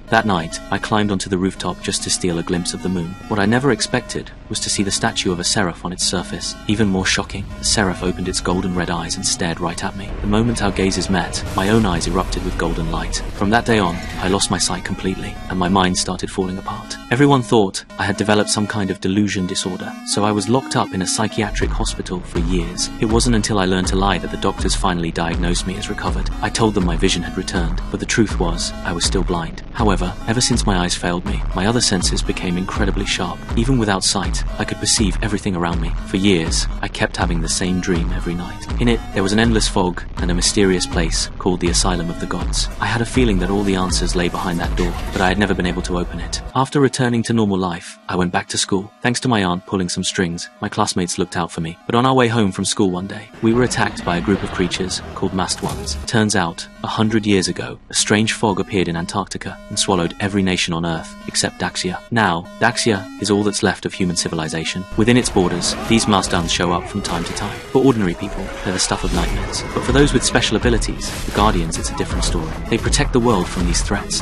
That night, I climbed onto the rooftop just to steal a glimpse of the moon. What I never expected was to see the statue of a seraph on its surface. Even more shocking, the seraph opened its golden red eyes and stared right at me. The moment our gazes met, my own eyes erupted with golden light. From that day on, I lost my sight completely, and my mind started falling apart. Everyone thought I had developed some kind of delusion disorder, so I was locked up in a psychiatric hospital for years. It wasn't until I learned to lie that the doctors finally diagnosed me as recovered. I told them my vision had returned, but the truth was, I was still blind. However, ever since my eyes failed me, my other senses became incredibly sharp. Even without sight, I could perceive everything around me. For years, I kept having the same dream every night. In it, there was an endless fog and a mysterious place called the Asylum of the Gods. I had a feeling that all the answers lay behind that door, but I had never been able to open it. After returning to normal life, I went back to school. Thanks to my aunt pulling some strings, my classmates looked out for me. But on our way home from school one day, we were attacked by a group of creatures called masked ones. Turns out, 100 years ago, a strange fog appeared in Antarctica and swallowed every nation on Earth except Daxia. Now, Daxia is all that's left of human civilization. Within its borders, these masked ones show up from time to time. For ordinary people, they're the stuff of nightmares. But for those with special abilities, the Guardians, it's a different story. They protect the world from these threats.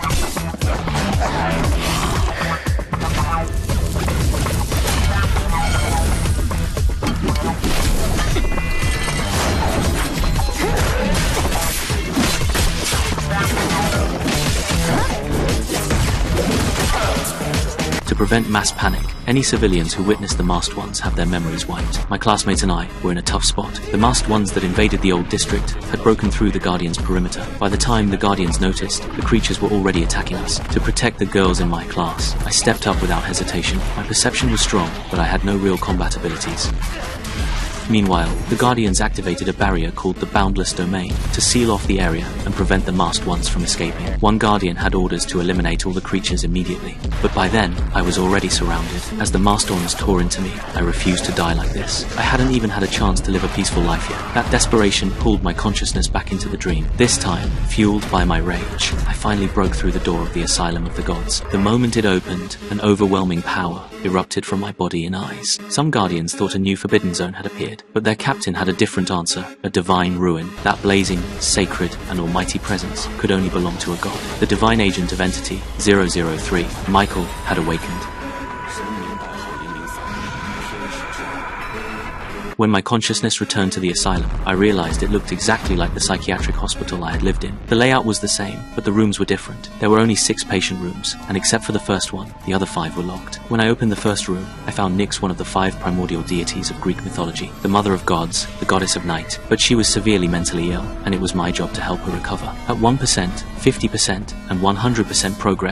To prevent mass panic, any civilians who witness the masked ones have their memories wiped. My classmates and I were in a tough spot. The masked ones that invaded the old district had broken through the Guardians' perimeter. By the time the Guardians noticed, the creatures were already attacking us. To protect the girls in my class, I stepped up without hesitation. My perception was strong, but I had no real combat abilities. Meanwhile, the Guardians activated a barrier called the Boundless Domain to seal off the area and prevent the masked ones from escaping. One Guardian had orders to eliminate all the creatures immediately, but by then, I was already surrounded. As the masked ones tore into me, I refused to die like this. I hadn't even had a chance to live a peaceful life yet. That desperation pulled my consciousness back into the dream. This time, fueled by my rage, I finally broke through the door of the Asylum of the Gods. The moment it opened, an overwhelming power erupted from my body and eyes. Some Guardians thought a new Forbidden Zone had appeared, but their captain had a different answer, a divine ruin. That blazing, sacred, and almighty presence could only belong to a god. The divine agent of Entity 003, Michael, had awakened. When my consciousness returned to the asylum, I realized it looked exactly like the psychiatric hospital I had lived in. The layout was the same, but the rooms were different. There were only 6 patient rooms, and except for the first one, the other 5 were locked. When I opened the first room, I found Nyx, one of the 5 primordial deities of Greek mythology, the mother of gods, the goddess of night. But she was severely mentally ill, and it was my job to help her recover. At 1%, 50%, and 100% progress,